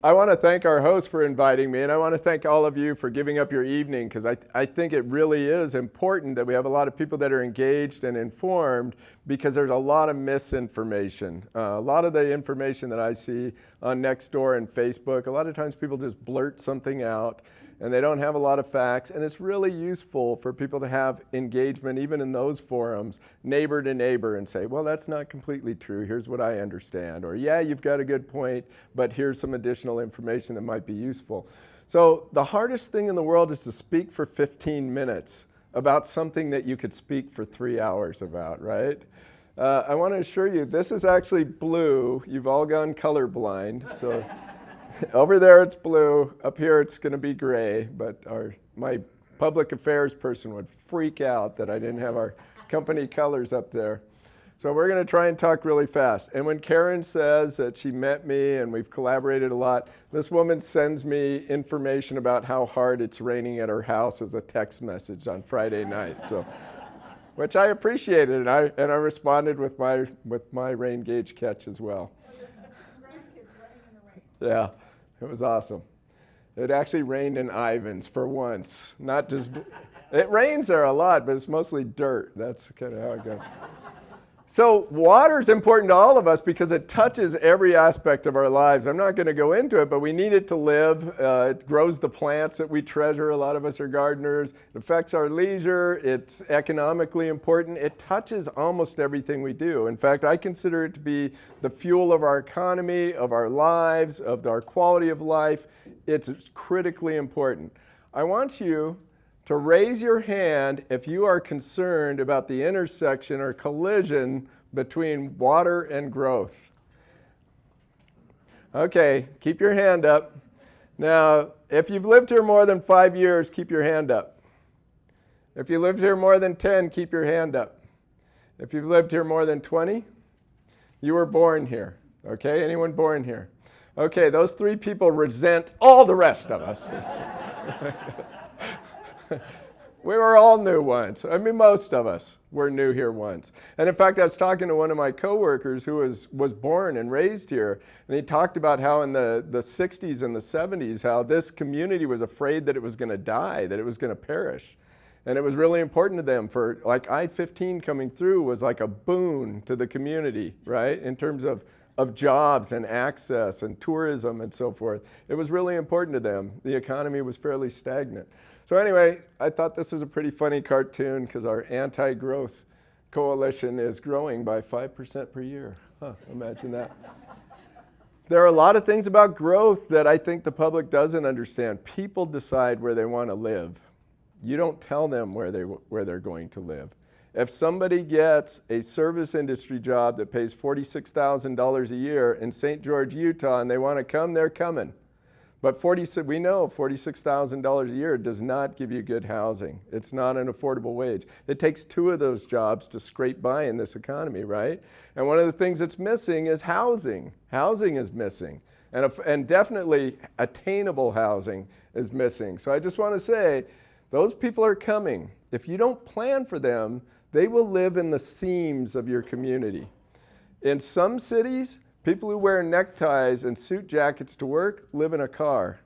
I want to thank our host for inviting me, and I want to thank all of you for giving up your evening, because I think it really is important that we have a lot of people that are engaged and informed, because there's a lot of misinformation. A lot of the information that I see on Nextdoor and Facebook, a lot of times people just blurt something out, and they don't have a lot of facts, and it's really useful for people to have engagement, even in those forums, neighbor to neighbor, and say, well, that's not completely true, here's what I understand, or yeah, you've got a good point, but here's some additional information that might be useful. So the hardest thing in the world is to speak for 15 minutes about something that you could speak for 3 hours about, right? I want to assure you, this is actually blue. You've all gone colorblind, so over there it's blue, up here it's going to be gray, but my public affairs person would freak out that I didn't have our company colors up there. So we're going to try and talk really fast. And when Karen says that she met me and we've collaborated a lot, this woman sends me information about how hard it's raining at her house as a text message on Friday night. So, which I appreciated, and I responded with my rain gauge catch as well. Yeah, it was awesome. It actually rained in Ivins for once, not just, it rains there a lot, but it's mostly dirt. That's kind of how it goes. So water is important to all of us because it touches every aspect of our lives. I'm not going to go into it, but we need it to live. It grows the plants that we treasure. A lot of us are gardeners. It affects our leisure. It's economically important. It touches almost everything we do. In fact, I consider it to be the fuel of our economy, of our lives, of our quality of life. It's critically important. I want you to raise your hand if you are concerned about the intersection or collision between water and growth. Okay, keep your hand up. Now, if you've lived here more than 5 years, keep your hand up. If you lived here more than 10, keep your hand up. If you've lived here more than 20, you were born here. Okay, anyone born here? Okay, those 3 people resent all the rest of us. We were all new once. I mean, most of us were new here once. And in fact, I was talking to one of my coworkers who was born and raised here, and he talked about how in the 60s and the 70s, how this community was afraid that it was going to die, that it was going to perish. And it was really important to them for, like, I-15 coming through was like a boon to the community, right, in terms of jobs and access and tourism and so forth. It was really important to them. The economy was fairly stagnant. So anyway, I thought this was a pretty funny cartoon because our anti-growth coalition is growing by 5% per year. Huh, imagine that. There are a lot of things about growth that I think the public doesn't understand. People decide where they want to live. You don't tell them where they're going to live. If somebody gets a service industry job that pays $46,000 a year in St. George, Utah, and they want to come, they're coming. But we know $46,000 a year does not give you good housing. It's not an affordable wage. It takes 2 of those jobs to scrape by in this economy, right? And one of the things that's missing is housing. Housing is missing. And definitely attainable housing is missing. So I just want to say, those people are coming. If you don't plan for them, they will live in the seams of your community. In some cities, people who wear neckties and suit jackets to work live in a car,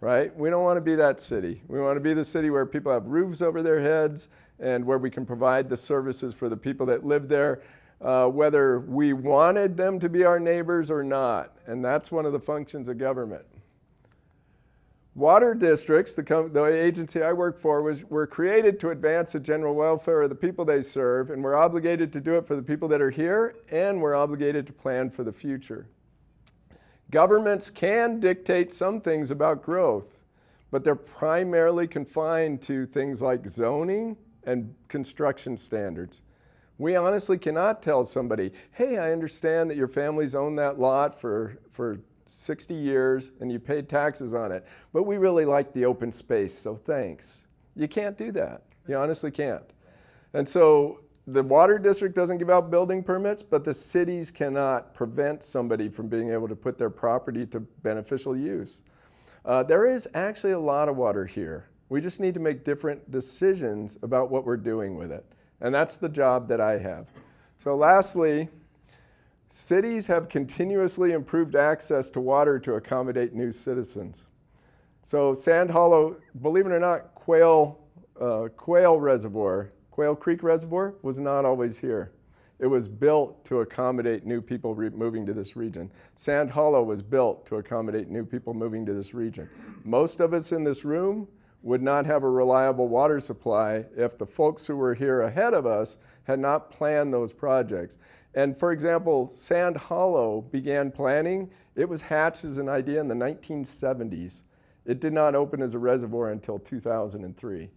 right? We don't want to be that city. We want to be the city where people have roofs over their heads and where we can provide the services for the people that live there, whether we wanted them to be our neighbors or not. And that's one of the functions of government. Water districts, the agency I work for, were created to advance the general welfare of the people they serve, and we're obligated to do it for the people that are here, and we're obligated to plan for the future. Governments can dictate some things about growth, but they're primarily confined to things like zoning and construction standards. We honestly cannot tell somebody, hey, I understand that your family's owned that lot for 60 years and you paid taxes on it, but we really like the open space, so thanks. You can't do that. You honestly can't. And so the water district doesn't give out building permits, but the cities cannot prevent somebody from being able to put their property to beneficial use. There is actually a lot of water here. We just need to make different decisions about what we're doing with it. And that's the job that I have. So lastly, cities have continuously improved access to water to accommodate new citizens. So Sand Hollow, believe it or not, Quail Creek Reservoir was not always here. It was built to accommodate new people moving to this region. Sand Hollow was built to accommodate new people moving to this region. Most of us in this room would not have a reliable water supply if the folks who were here ahead of us had not planned those projects. And for example, Sand Hollow began planning. It was hatched as an idea in the 1970s. It did not open as a reservoir until 2003.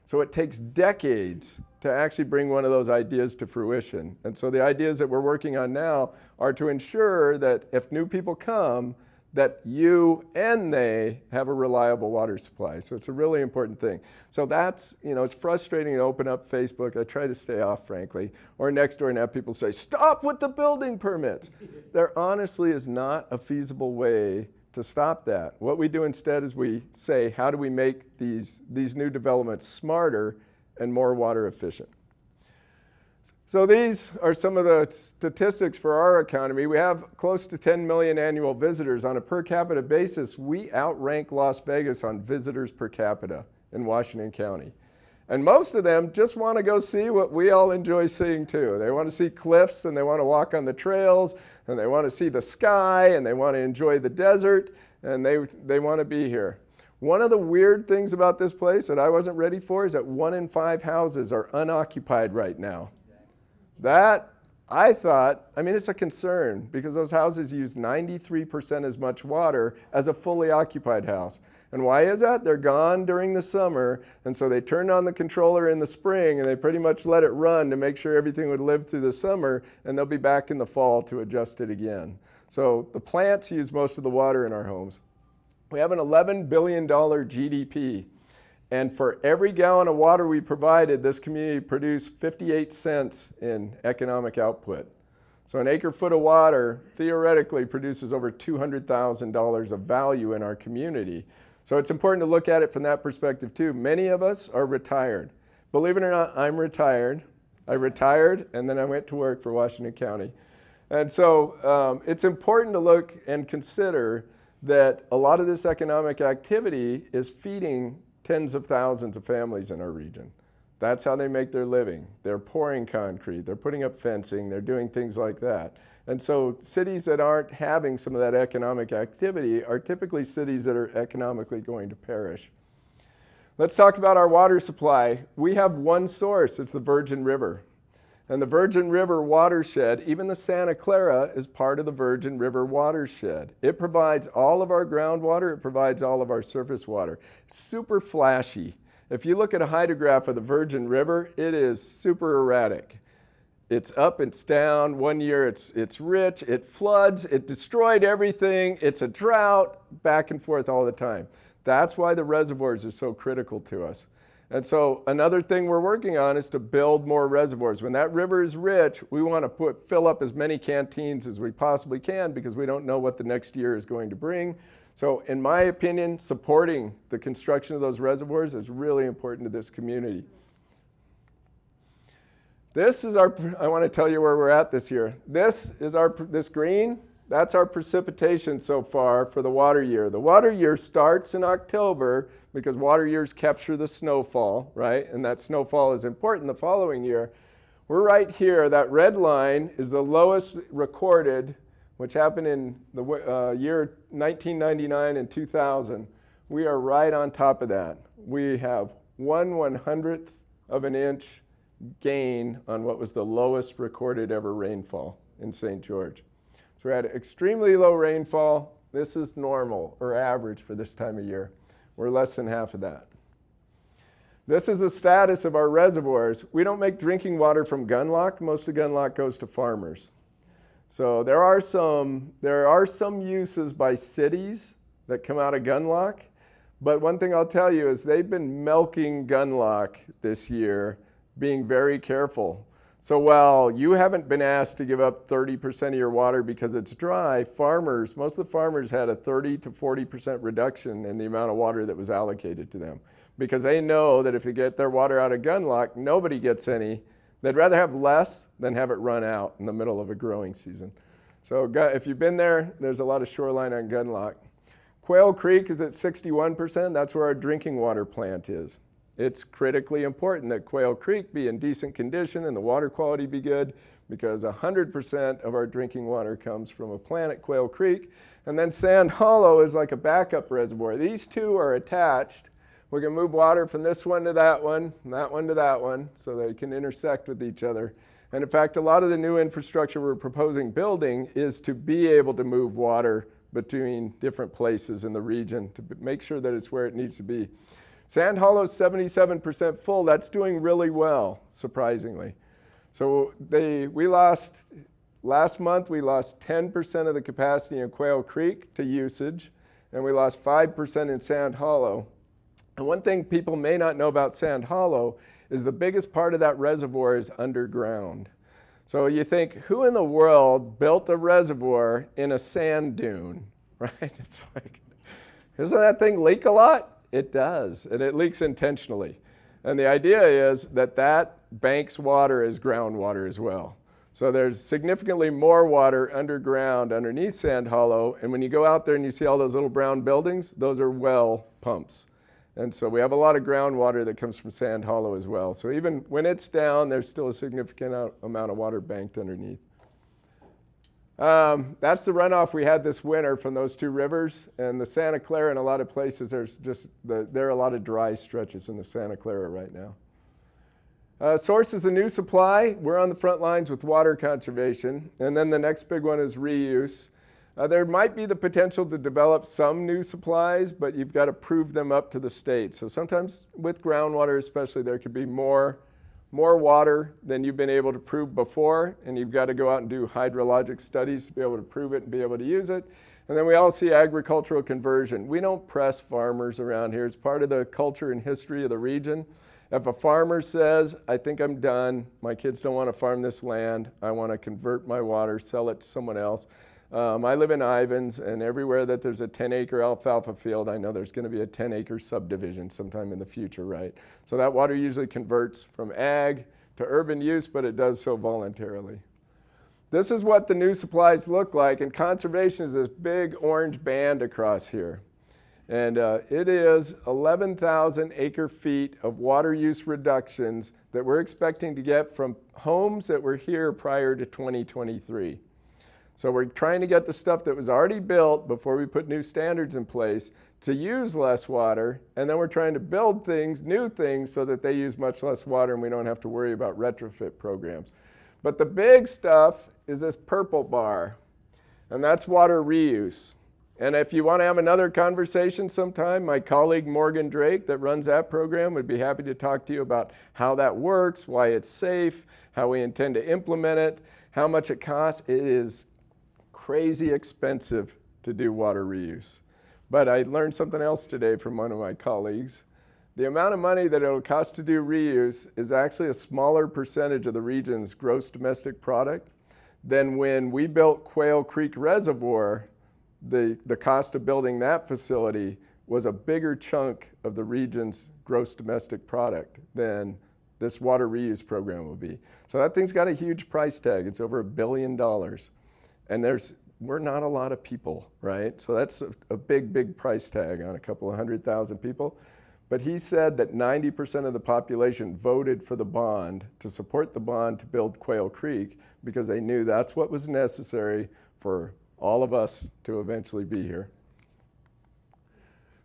So it takes decades to actually bring one of those ideas to fruition. And so the ideas that we're working on now are to ensure that if new people come, that you and they have a reliable water supply. So it's a really important thing. So that's, it's frustrating to open up Facebook. I try to stay off, frankly, or next door and have people say, stop with the building permits. There honestly is not a feasible way to stop that. What we do instead is we say, how do we make these new developments smarter and more water efficient? So these are some of the statistics for our economy. We have close to 10 million annual visitors. On a per capita basis, we outrank Las Vegas on visitors per capita in Washington County. And most of them just want to go see what we all enjoy seeing too. They want to see cliffs, and they want to walk on the trails, and they want to see the sky, and they want to enjoy the desert, and they want to be here. One of the weird things about this place that I wasn't ready for is that 1 in 5 houses are unoccupied right now. That, I thought, it's a concern because those houses use 93% as much water as a fully occupied house. And why is that? They're gone during the summer, and so they turned on the controller in the spring, and they pretty much let it run to make sure everything would live through the summer, and they'll be back in the fall to adjust it again. So the plants use most of the water in our homes. We have an $11 billion GDP, and for every gallon of water we provided, this community produced 58 cents in economic output. So an acre foot of water theoretically produces over $200,000 of value in our community. So it's important to look at it from that perspective too. Many of us are retired. Believe it or not, I'm retired. I retired and then I went to work for Washington County. And so it's important to look and consider that a lot of this economic activity is feeding tens of thousands of families in our region. That's how they make their living. They're pouring concrete, they're putting up fencing, they're doing things like that. And so cities that aren't having some of that economic activity are typically cities that are economically going to perish. Let's talk about our water supply. We have one source, it's the Virgin River. And the Virgin River watershed, even the Santa Clara, is part of the Virgin River watershed. It provides all of our groundwater, it provides all of our surface water. Super flashy. If you look at a hydrograph of the Virgin River, it is super erratic. It's up, it's down. One year it's rich, it floods, it destroyed everything, it's a drought, back and forth all the time. That's why the reservoirs are so critical to us. And so another thing we're working on is to build more reservoirs. When that river is rich, we want to fill up as many canteens as we possibly can because we don't know what the next year is going to bring. So in my opinion, supporting the construction of those reservoirs is really important to this community. This is I want to tell you where we're at this year. This green, that's our precipitation so far for the water year. The water year starts in October because water years capture the snowfall, right? And that snowfall is important the following year. We're right here. That red line is the lowest recorded, which happened in the year 1999 and 2000. We are right on top of that. We have 1/100th of an inch gain on what was the lowest recorded ever rainfall in St. George. So we had extremely low rainfall. This is normal or average for this time of year. We're less than half of that. This is the status of our reservoirs. We don't make drinking water from Gunlock. Most of Gunlock goes to farmers. So there are some uses by cities that come out of Gunlock, but one thing I'll tell you is they've been milking Gunlock this year, being very careful. So while you haven't been asked to give up 30% of your water because it's dry, most of the farmers had a 30 to 40% reduction in the amount of water that was allocated to them because they know that if they get their water out of Gunlock, nobody gets any. They'd rather have less than have it run out in the middle of a growing season. So if you've been there, there's a lot of shoreline on Gunlock. Quail Creek is at 61%. That's where our drinking water plant is. It's critically important that Quail Creek be in decent condition and the water quality be good, because 100% of our drinking water comes from a plant at Quail Creek. And then Sand Hollow is like a backup reservoir. These two are attached. We can move water from this one to that one, and that one to that one, so they can intersect with each other. And in fact, a lot of the new infrastructure we're proposing building is to be able to move water between different places in the region to make sure that it's where it needs to be. Sand Hollow is 77% full. That's doing really well, surprisingly. So last month we lost 10% of the capacity in Quail Creek to usage, and we lost 5% in Sand Hollow. And one thing people may not know about Sand Hollow is the biggest part of that reservoir is underground. So you think, who in the world built a reservoir in a sand dune, right? It's like, doesn't that thing leak a lot? It does, and it leaks intentionally. And the idea is that that banks water as groundwater as well. So there's significantly more water underground underneath Sand Hollow, and when you go out there and you see all those little brown buildings, those are well pumps. And so we have a lot of groundwater that comes from Sand Hollow as well. So even when it's down, there's still a significant amount of water banked underneath. That's the runoff we had this winter from those two rivers. And the Santa Clara, in a lot of places, there are a lot of dry stretches in the Santa Clara right now. Sources of new supply, we're on the front lines with water conservation. And then the next big one is reuse. There might be the potential to develop some new supplies, but you've got to prove them up to the state. So sometimes with groundwater especially, there could be more water than you've been able to prove before, and you've got to go out and do hydrologic studies to be able to prove it and be able to use it. And then we all see agricultural conversion. We don't press farmers around here. It's part of the culture and history of the region. If a farmer says, I think I'm done, my kids don't want to farm this land, I want to convert my water, sell it to someone else. I live in Ivins, and everywhere that there's a 10-acre alfalfa field, I know there's going to be a 10-acre subdivision sometime in the future, right? So that water usually converts from ag to urban use, but it does so voluntarily. This is what the new supplies look like, and conservation is this big orange band across here. And it is 11,000 acre feet of water use reductions that we're expecting to get from homes that were here prior to 2023. So we're trying to get the stuff that was already built before we put new standards in place to use less water, and then we're trying to build things, new things, so that they use much less water and we don't have to worry about retrofit programs. But the big stuff is this purple bar, and that's water reuse. And if you want to have another conversation sometime, my colleague Morgan Drake that runs that program would be happy to talk to you about how that works, why it's safe, how we intend to implement it, how much it costs. It is crazy expensive to do water reuse. But I learned something else today from one of my colleagues. The amount of money that it'll cost to do reuse is actually a smaller percentage of the region's gross domestic product than when we built Quail Creek Reservoir. The cost of building that facility was a bigger chunk of the region's gross domestic product than this water reuse program will be. So that thing's got a huge price tag. It's over $1 billion. And we're not a lot of people, right? So that's a big, big price tag on a couple of 100,000 people. But he said that 90% of the population voted for the bond, to support the bond to build Quail Creek, because they knew that's what was necessary for all of us to eventually be here.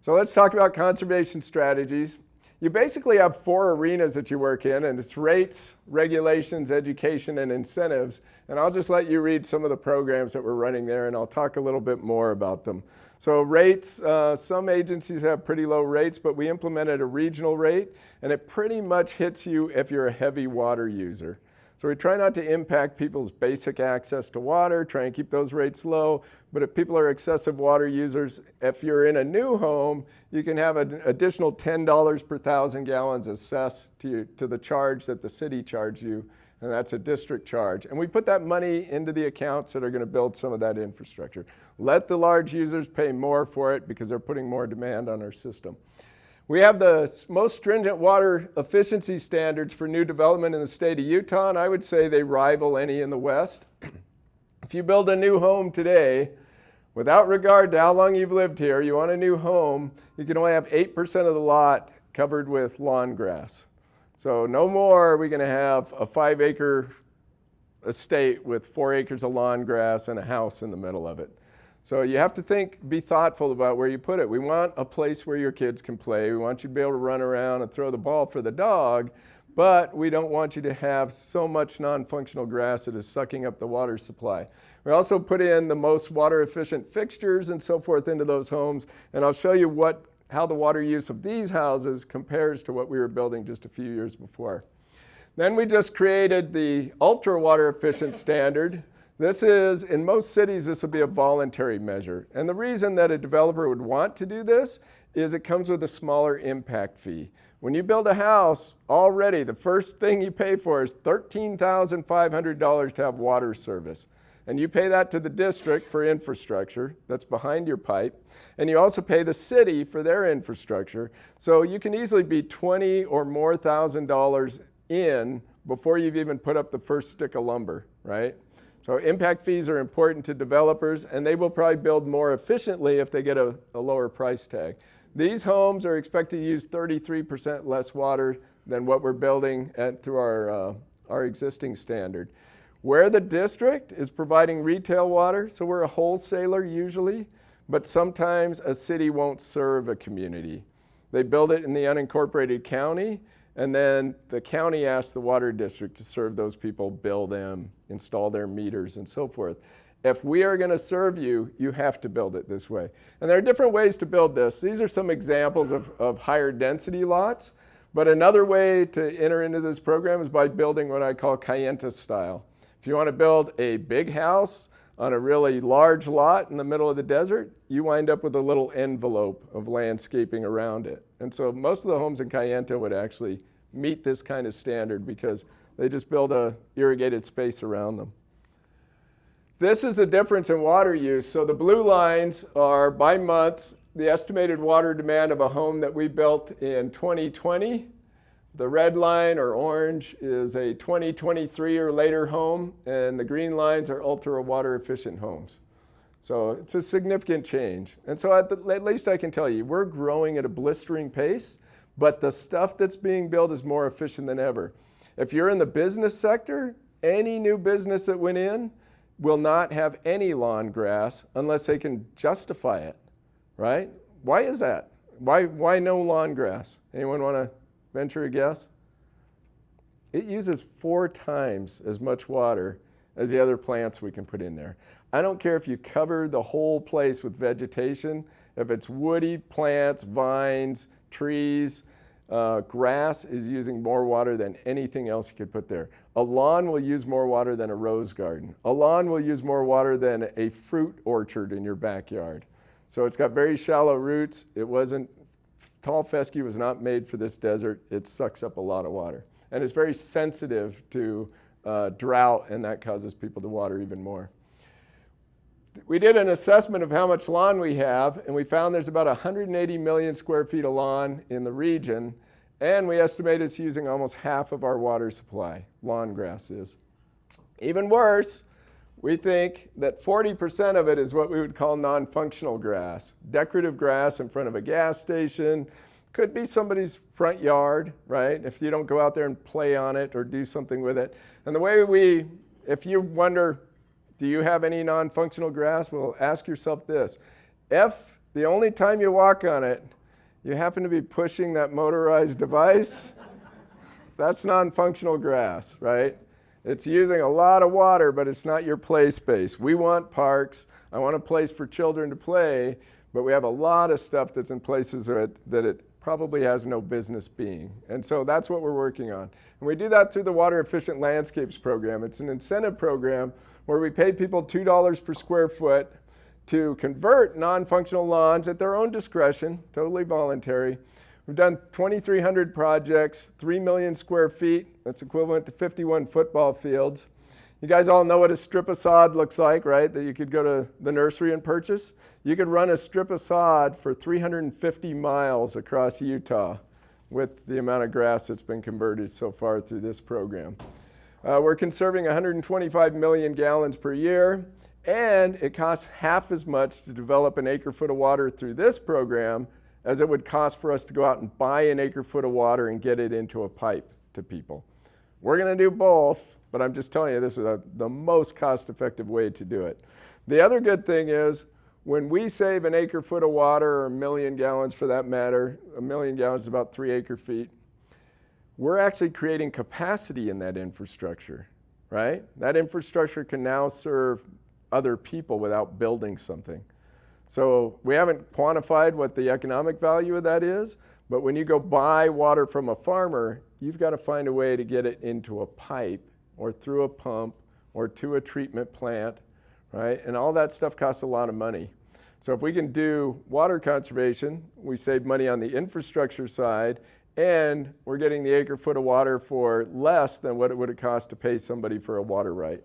So let's talk about conservation strategies. You basically have 4 arenas that you work in, and it's rates, regulations, education, and incentives. And I'll just let you read some of the programs that we're running there, and I'll talk a little bit more about them. So rates, some agencies have pretty low rates, but we implemented a regional rate, and it pretty much hits you if you're a heavy water user. So we try not to impact people's basic access to water, try and keep those rates low. But if people are excessive water users, if you're in a new home, you can have an additional $10 per 1,000 gallons assessed to the charge that the city charges you, and that's a district charge. And we put that money into the accounts that are going to build some of that infrastructure. Let the large users pay more for it because they're putting more demand on our system. We have the most stringent water efficiency standards for new development in the state of Utah, and I would say they rival any in the West. If you build a new home today, without regard to how long you've lived here, you want a new home, you can only have 8% of the lot covered with lawn grass. So no more are we going to have a 5-acre estate with 4 acres of lawn grass and a house in the middle of it. So you have to be thoughtful about where you put it. We want a place where your kids can play. We want you to be able to run around and throw the ball for the dog, but we don't want you to have so much non-functional grass that is sucking up the water supply. We also put in the most water efficient fixtures and so forth into those homes, and I'll show you how the water use of these houses compares to what we were building just a few years before. Then we just created the ultra water efficient standard. This is, in most cities, this will be a voluntary measure. And the reason that a developer would want to do this is it comes with a smaller impact fee. When you build a house, already the first thing you pay for is $13,500 to have water service. And you pay that to the district for infrastructure that's behind your pipe. And you also pay the city for their infrastructure. So you can easily be $20,000 or more in before you've even put up the first stick of lumber, right? So impact fees are important to developers, and they will probably build more efficiently if they get a lower price tag. These homes are expected to use 33% less water than what we're building through our existing standard. Where the district is providing retail water, so we're a wholesaler usually, but sometimes a city won't serve a community. They build it in the unincorporated county, and then the county asks the water district to serve those people, bill them, install their meters, and so forth. If we are going to serve you, you have to build it this way. And there are different ways to build this. These are some examples of higher density lots. But another way to enter into this program is by building what I call Cayenta style. If you want to build a big house on a really large lot in the middle of the desert, you wind up with a little envelope of landscaping around it. And so most of the homes in Cayenta would actually meet this kind of standard because they just build a irrigated space around them. This is the difference in water use. So the blue lines are by month the estimated water demand of a home that we built in 2020. The red line or orange is a 2023 or later home, and the green lines are ultra water efficient homes. So it's a significant change. And so at least I can tell you, we're growing at a blistering pace, but the stuff that's being built is more efficient than ever. If you're in the business sector, any new business that went in will not have any lawn grass unless they can justify it, right? Why is that? Why no lawn grass? Anyone want to venture a guess? It uses 4 times as much water as the other plants we can put in there. I don't care if you cover the whole place with vegetation, if it's woody plants, vines, trees, grass is using more water than anything else you could put there. A lawn will use more water than a rose garden. A lawn will use more water than a fruit orchard in your backyard. So it's got very shallow roots. Tall fescue was not made for this desert. It sucks up a lot of water. And it's very sensitive to drought, and that causes people to water even more. We did an assessment of how much lawn we have, and we found there's about 180 million square feet of lawn in the region, and we estimate it's using almost half of our water supply, lawn grass is. Even worse, we think that 40% of it is what we would call non-functional grass. Decorative grass in front of a gas station, could be somebody's front yard, right? If you don't go out there and play on it or do something with it. And the way if you wonder, do you have any non-functional grass? Well, ask yourself this. If the only time you walk on it, you happen to be pushing that motorized device, that's non-functional grass, right? It's using a lot of water, but it's not your play space. We want parks. I want a place for children to play, but we have a lot of stuff that's in places that it probably has no business being. And so that's what we're working on. And we do that through the Water Efficient Landscapes program. It's an incentive program where we pay people $2 per square foot to convert non-functional lawns at their own discretion, totally voluntary. We've done 2,300 projects, 3 million square feet. That's equivalent to 51 football fields. You guys all know what a strip of sod looks like, right? That you could go to the nursery and purchase. You could run a strip of sod for 350 miles across Utah with the amount of grass that's been converted so far through this program. We're conserving 125 million gallons per year, and it costs half as much to develop an acre-foot of water through this program as it would cost for us to go out and buy an acre-foot of water and get it into a pipe to people. We're going to do both, but I'm just telling you this is the most cost-effective way to do it. The other good thing is when we save an acre-foot of water, or a million gallons for that matter, a million gallons is about 3 acre-feet, we're actually creating capacity in that infrastructure, right? That infrastructure can now serve other people without building something. So we haven't quantified what the economic value of that is, but when you go buy water from a farmer, you've got to find a way to get it into a pipe or through a pump or to a treatment plant, right? And all that stuff costs a lot of money. So if we can do water conservation, we save money on the infrastructure side, and we're getting the acre-foot of water for less than what it would have cost to pay somebody for a water right.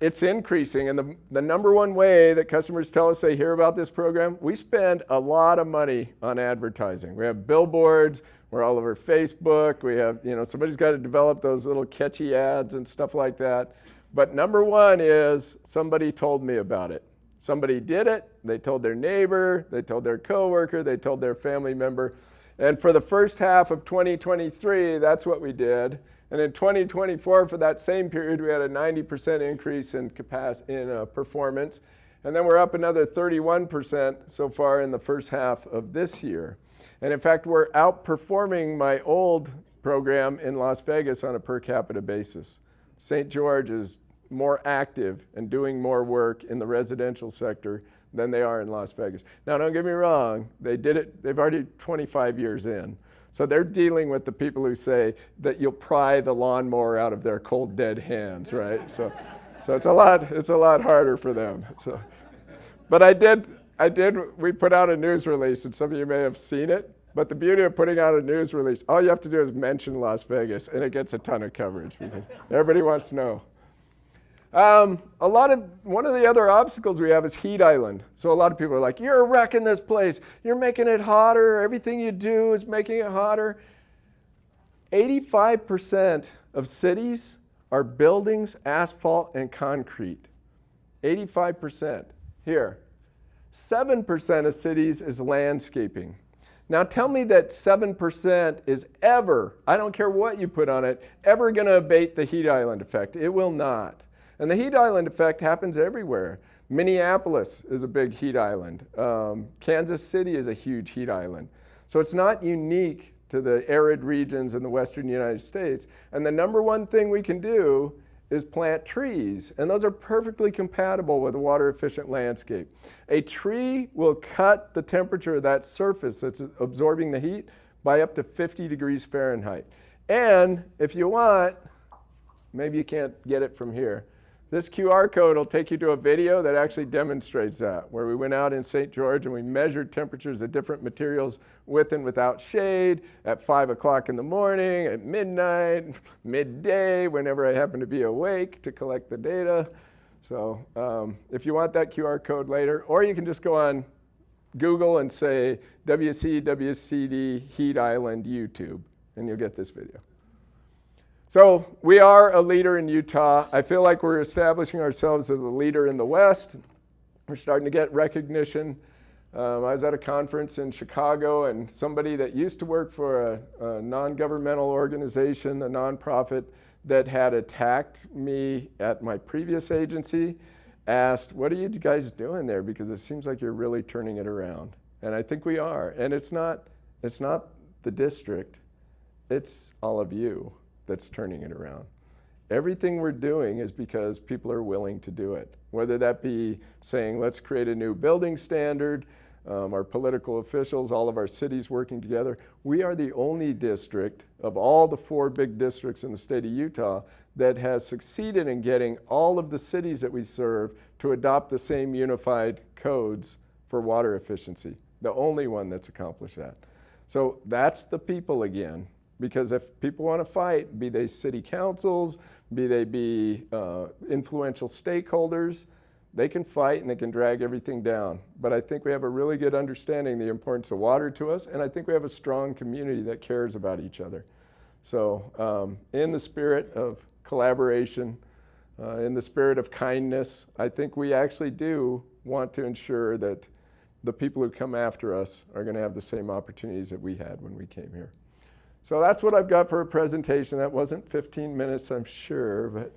It's increasing, and the number one way that customers tell us they hear about this program, we spend a lot of money on advertising. We have billboards, we're all over Facebook, we have, somebody's got to develop those little catchy ads and stuff like that. But number one is somebody told me about it. Somebody did it, they told their neighbor, they told their coworker, they told their family member. And for the first half of 2023, that's what we did. And in 2024, for that same period, we had a 90% increase in performance. And then we're up another 31% so far in the first half of this year. And in fact, we're outperforming my old program in Las Vegas on a per capita basis. St. George is more active and doing more work in the residential sector than they are in Las Vegas. Now, don't get me wrong, they did it, they've already 25 years in. So they're dealing with the people who say that you'll pry the lawnmower out of their cold, dead hands, right? So it's a lot harder for them. So, but we put out a news release, and some of you may have seen it. But the beauty of putting out a news release, all you have to do is mention Las Vegas, and it gets a ton of coverage because everybody wants to know. One of the other obstacles we have is heat island. So a lot of people are like, you're wrecking this place. You're making it hotter. Everything you do is making it hotter. 85% of cities are buildings, asphalt, and concrete. 85%. Here, 7% of cities is landscaping. Now tell me that 7% is ever, I don't care what you put on it, ever going to abate the heat island effect. It will not. And the heat island effect happens everywhere. Minneapolis is a big heat island. Kansas City is a huge heat island. So it's not unique to the arid regions in the western United States. And the number one thing we can do is plant trees. And those are perfectly compatible with a water efficient landscape. A tree will cut the temperature of that surface that's absorbing the heat by up to 50 degrees Fahrenheit. And if you want, maybe you can't get it from here, this QR code will take you to a video that actually demonstrates that, where we went out in St. George and we measured temperatures of different materials with and without shade at 5 o'clock in the morning, at midnight, midday, whenever I happen to be awake to collect the data. So if you want that QR code later, or you can just go on Google and say WCWCD Heat Island YouTube, and you'll get this video. So we are a leader in Utah. I feel like we're establishing ourselves as a leader in the West. We're starting to get recognition. I was at a conference in Chicago, and somebody that used to work for a non-governmental organization, a nonprofit that had attacked me at my previous agency, asked, what are you guys doing there? Because it seems like you're really turning it around. And I think we are. And it's not the district, it's all of you that's turning it around. Everything we're doing is because people are willing to do it. Whether that be saying, let's create a new building standard, our political officials, all of our cities working together. We are the only district of all the 4 big districts in the state of Utah that has succeeded in getting all of the cities that we serve to adopt the same unified codes for water efficiency. The only one that's accomplished that. So that's the people again. Because if people want to fight, be they city councils, be they influential stakeholders, they can fight and they can drag everything down. But I think we have a really good understanding of the importance of water to us, and I think we have a strong community that cares about each other. So in the spirit of collaboration, in the spirit of kindness, I think we actually do want to ensure that the people who come after us are going to have the same opportunities that we had when we came here. So that's what I've got for a presentation. That wasn't 15 minutes, I'm sure, but